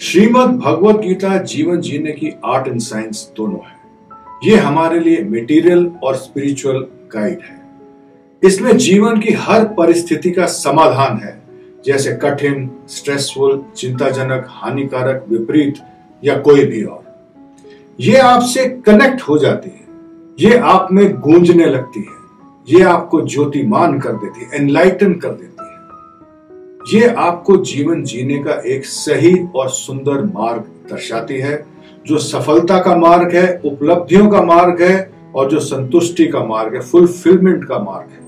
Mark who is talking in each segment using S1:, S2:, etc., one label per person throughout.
S1: श्रीमद् भगवत गीता जीवन जीने की आर्ट एंड साइंस दोनों है। ये हमारे लिए मटेरियल और स्पिरिचुअल गाइड है। इसमें जीवन की हर परिस्थिति का समाधान है, जैसे कठिन, स्ट्रेसफुल, चिंताजनक, हानिकारक, विपरीत या कोई भी और। ये आपसे कनेक्ट हो जाती है, ये आप में गूंजने लगती है, ये आपको ज्योतिमान कर देती है, एनलाइटन कर देती है। ये आपको जीवन जीने का एक सही और सुंदर मार्ग दर्शाती है, जो सफलता का मार्ग है, उपलब्धियों का मार्ग है और जो संतुष्टि का मार्ग है, फुलफिलमेंट का मार्ग है।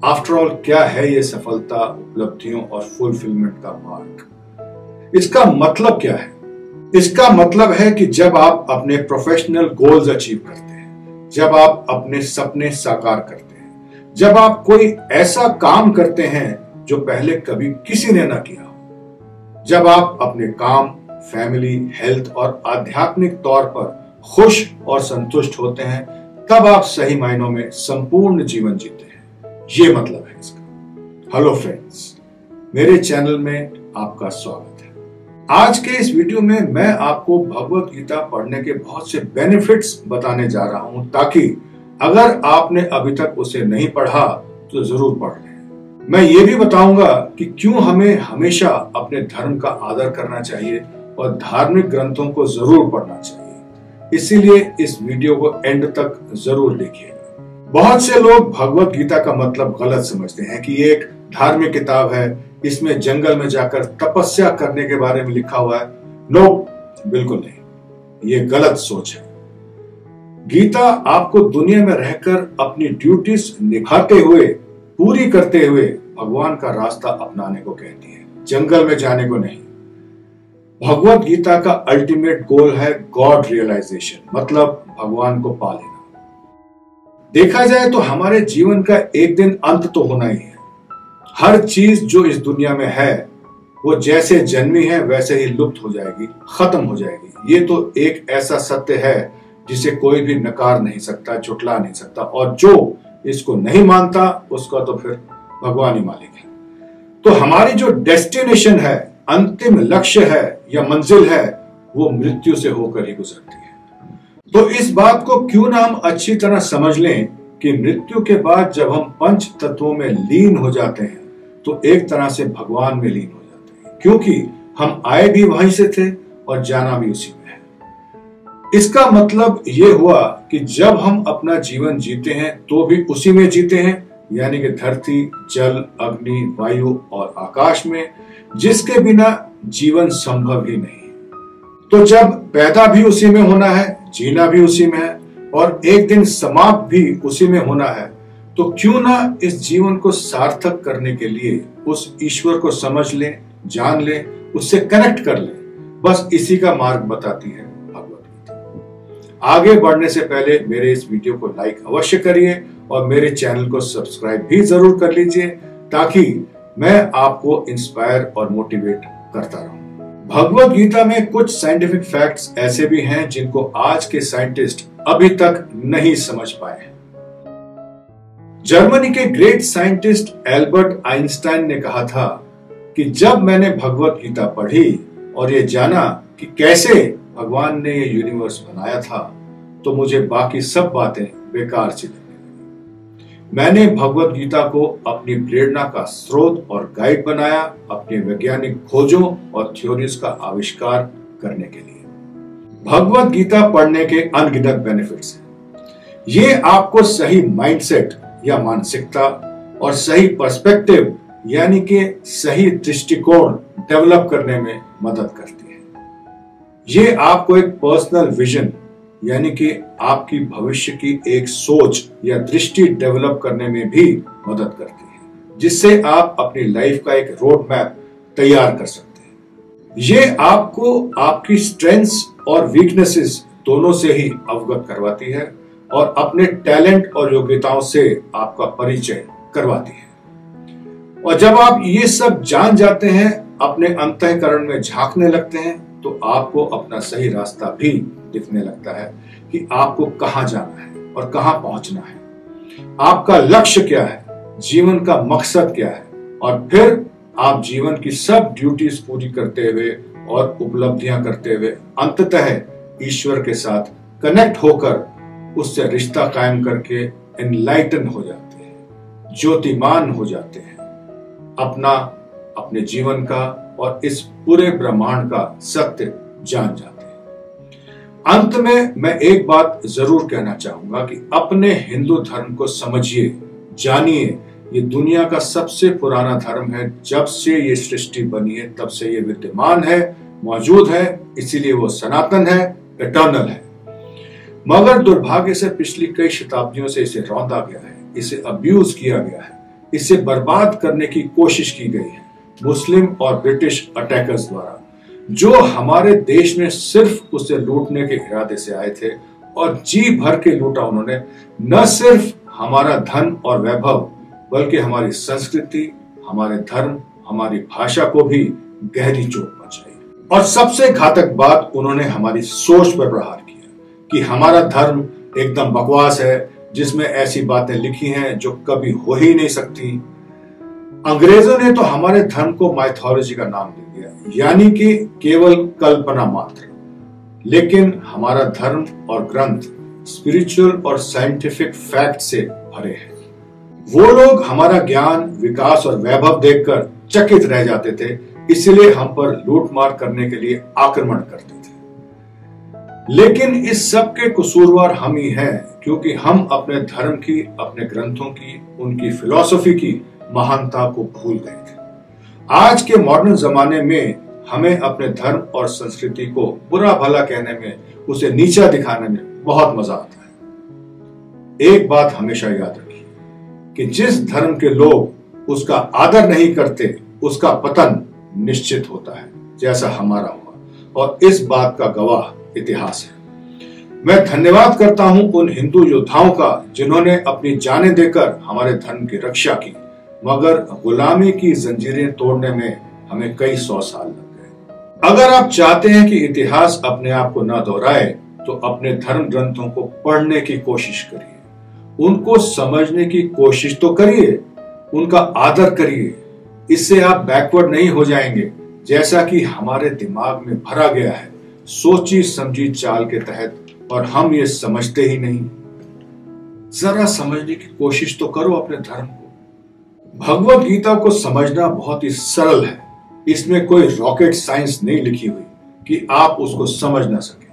S1: आफ्टर ऑल क्या है ये सफलता, उपलब्धियों और फुलफिलमेंट का मार्ग? इसका मतलब क्या है? इसका मतलब है कि जब आप अपने प्रोफेशनल गोल्स अचीव करते हैं, जब आप अपने सपने साकार करते हैं, जब आप कोई ऐसा काम करते हैं जो पहले कभी किसी ने ना किया हो, जब आप अपने काम, फैमिली, हेल्थ और आध्यात्मिक तौर पर खुश और संतुष्ट होते हैं, तब आप सही मायनों में संपूर्ण जीवन जीते हैं। ये मतलब है इसका। हेलो फ्रेंड्स, मेरे चैनल में आपका स्वागत है। आज के इस वीडियो में मैं आपको भगवत गीता पढ़ने के बहुत से बेनिफिट्स बताने जा रहा हूं, ताकि अगर आपने अभी तक उसे नहीं पढ़ा तो जरूर पढ़ लें। मैं ये भी बताऊंगा कि क्यों हमें हमेशा अपने धर्म का आदर करना चाहिए और धार्मिक ग्रंथों को जरूर पढ़ना चाहिए। इसीलिए इस वीडियो को एंड तक जरूर देखिएगा। बहुत से लोग भगवत गीता का मतलब गलत समझते हैं कि ये एक धार्मिक किताब है, इसमें जंगल में जाकर तपस्या करने के बारे में लिखा हुआ है। नो, बिल्कुल नहीं, ये गलत सोच है। गीता आपको दुनिया में रहकर अपनी ड्यूटीज निभाते हुए, पूरी करते हुए भगवान का रास्ता अपनाने को कहती है, जंगल में जाने को नहीं। भगवत गीता का अल्टीमेट गोल है गॉड रियलाइजेशन, मतलब भगवान को पा लेना। देखा जाए तो हमारे जीवन का एक दिन अंत तो होना ही है। हर चीज जो इस दुनिया में है वो जैसे जन्मी है वैसे ही लुप्त हो जाएगी, खत्म हो जाएगी। ये तो एक ऐसा सत्य है जिसे कोई भी नकार नहीं सकता, झुठला नहीं सकता, और जो इसको नहीं मानता उसका तो फिर भगवान ही मालिक है। तो हमारी जो डेस्टिनेशन है, अंतिम लक्ष्य है या मंजिल है, वो मृत्यु से होकर ही गुजरती है। तो इस बात को क्यों ना हम अच्छी तरह समझ लें कि मृत्यु के बाद जब हम पंच तत्वों में लीन हो जाते हैं तो एक तरह से भगवान में लीन हो जाते हैं, क्योंकि हम आए भी वहीं से थे और जाना भी उसी में है। इसका मतलब ये हुआ कि जब हम अपना जीवन जीते हैं तो भी उसी में जीते हैं, यानी कि धरती, जल, अग्नि, वायु और आकाश में, जिसके बिना जीवन संभव ही नहीं। तो जब पैदा भी उसी में होना है, जीना भी उसी में है और एक दिन समाप्त भी उसी में होना है, तो क्यों ना इस जीवन को सार्थक करने के लिए उस ईश्वर को समझ लें, जान लें, उससे कनेक्ट कर लें। बस इसी का मार्ग बताती है भगवत गीता। आगे बढ़ने से पहले मेरे इस वीडियो को लाइक अवश्य करिए और मेरे चैनल को सब्सक्राइब भी जरूर कर लीजिए, ताकि मैं आपको इंस्पायर और मोटिवेट करता रहूं। भगवत गीता में कुछ साइंटिफिक फैक्ट्स ऐसे भी हैं जिनको आज के साइंटिस्ट अभी तक नहीं समझ पाए हैं। जर्मनी के ग्रेट साइंटिस्ट एल्बर्ट आइंस्टाइन ने कहा था कि जब मैंने भगवत गीता पढ़ी और ये जाना कि कैसे भगवान ने ये यूनिवर्स बनाया था, तो मुझे बाकी सब बातें बेकार सी लगने लगी। मैंने भगवत गीता को अपनी प्रेरणा का स्रोत और गाइड बनाया, अपने वैज्ञानिक खोजों और थ्योरीज का आविष्कार करने के लिए। भगवत गीता पढ़ने के अनगिनत बेनिफिट्स हैं। ये आपको सही माइंडसेट या मानसिकता और सही पर्सपेक्टिव, यानी कि सही दृष्टिकोण डेवलप करने में मदद करती है। ये आपको एक पर्सनल विजन, यानी कि आपकी भविष्य की एक सोच या दृष्टि डेवलप करने में भी मदद करती है, जिससे आप अपनी लाइफ का एक रोड मैप तैयार कर सकते हैं। ये आपको आपकी स्ट्रेंथ्स और वीकनेसेस दोनों से ही अवगत करवाती है और अपने टैलेंट और योग्यताओं से आपका परिचय करवाती है। और जब आप ये सब जान जाते हैं, अपने अंतःकरण में झांकने लगते हैं, तो आपको अपना सही रास्ता भी दिखने लगता है कि आपको कहां जाना है और कहां पहुंचना है, आपका लक्ष्य क्या है, जीवन का मकसद क्या है, और फिर आप जीवन की सब ड्यूटीज पूरी करते हुए और उपलब्धियां करते हुए अंततः ईश्वर के साथ कनेक्ट होकर उससे रिश्ता कायम करके एनलाइटन हो जाते हैं, ज्योतिमान हो जाते हैं, अपने जीवन का और इस पूरे ब्रह्मांड का सत्य जान जाते हैं। अंत में मैं एक बात जरूर कहना चाहूंगा कि अपने हिंदू धर्म को समझिए, जानिए। ये दुनिया का सबसे पुराना धर्म है। जब से ये सृष्टि बनी है तब से ये विद्यमान है, मौजूद है, इसीलिए वो सनातन है, इटर्नल है। मगर दुर्भाग्य से पिछली कई शताब्दियों से इसे रौंदा गया है, इसे अब्यूज किया गया है, इसे बर्बाद करने की कोशिश की गई है मुस्लिम और ब्रिटिश अटैकर्स द्वारा, जो हमारे देश में सिर्फ उसे लूटने के इरादे से आए थे और जी भर के लूटा उन्होंने। न सिर्फ हमारा धन और वैभव बल्कि हमारी संस्कृति, हमारे धर्म, हमारी भाषा को भी गहरी चोट पहुंचाई। और सबसे घातक बात, उन्होंने हमारी सोच पर प्रहार किया कि हमारा धर्म एकदम बकवास है, जिसमें ऐसी बातें लिखी हैं जो कभी हो ही नहीं सकती। अंग्रेजों ने तो हमारे धर्म को माइथोलॉजी का नाम दे दिया, यानी कि केवल कल्पना मात्र। लेकिन हमारा धर्म और ग्रंथ स्पिरिचुअल और साइंटिफिक फैक्ट से भरे हैं। वो लोग हमारा ज्ञान, विकास और वैभव देखकर चकित रह जाते थे, इसलिए हम पर लूटमार करने के लिए आक्रमण करते थे। लेकिन इस सब के कसूरवार हम ही हैं, क्योंकि हम अपने धर्म की, अपने ग्रंथों की, उनकी फिलॉसफी की महानता को भूल गए थे। आज के मॉडर्न जमाने में हमें अपने धर्म और संस्कृति को बुरा भला कहने में, उसे नीचा दिखाने में बहुत मजा आता है। एक बात हमेशा याद रखिए कि जिस धर्म के लोग उसका आदर नहीं करते, उसका पतन निश्चित होता है, जैसा हमारा हुआ। और इस बात का गवाह इतिहास है। मैं धन्यवाद करता हूं उन हिंदू योद्धाओं का जिन्होंने अपनी जानें देकर हमारे धर्म की रक्षा की, मगर गुलामी की जंजीरें तोड़ने में हमें कई 100 साल लग गए। अगर आप चाहते हैं कि इतिहास अपने आप को न दोहराए, तो अपने धर्म ग्रंथों को पढ़ने की कोशिश करिए, उनको समझने की कोशिश तो करिए, उनका आदर करिए। इससे आप बैकवर्ड नहीं हो जाएंगे, जैसा कि हमारे दिमाग में भरा गया है सोची समझी चाल के तहत, और हम ये समझते ही नहीं। जरा समझने की कोशिश तो करो अपने धर्म को। भगवत गीता को समझना बहुत ही सरल है, इसमें कोई रॉकेट साइंस नहीं लिखी हुई कि आप उसको समझ ना सके।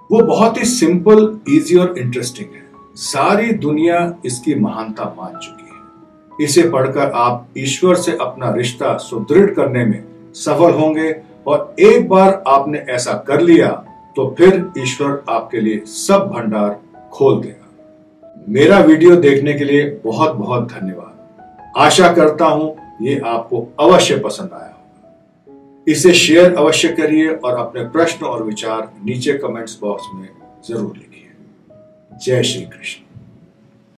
S1: वो बहुत ही सिंपल, इजी और इंटरेस्टिंग है। सारी दुनिया इसकी महानता मान चुकी है। इसे पढ़कर आप ईश्वर से अपना रिश्ता सुदृढ़ करने में सफल होंगे, और एक बार आपने ऐसा कर लिया तो फिर ईश्वर आपके लिए सब भंडार खोल देगा। मेरा वीडियो देखने के लिए बहुत बहुत धन्यवाद। आशा करता हूं ये आपको अवश्य पसंद आया होगा। इसे शेयर अवश्य करिए और अपने प्रश्न और विचार नीचे कमेंट्स बॉक्स में जरूर लिखिए। जय श्री कृष्ण।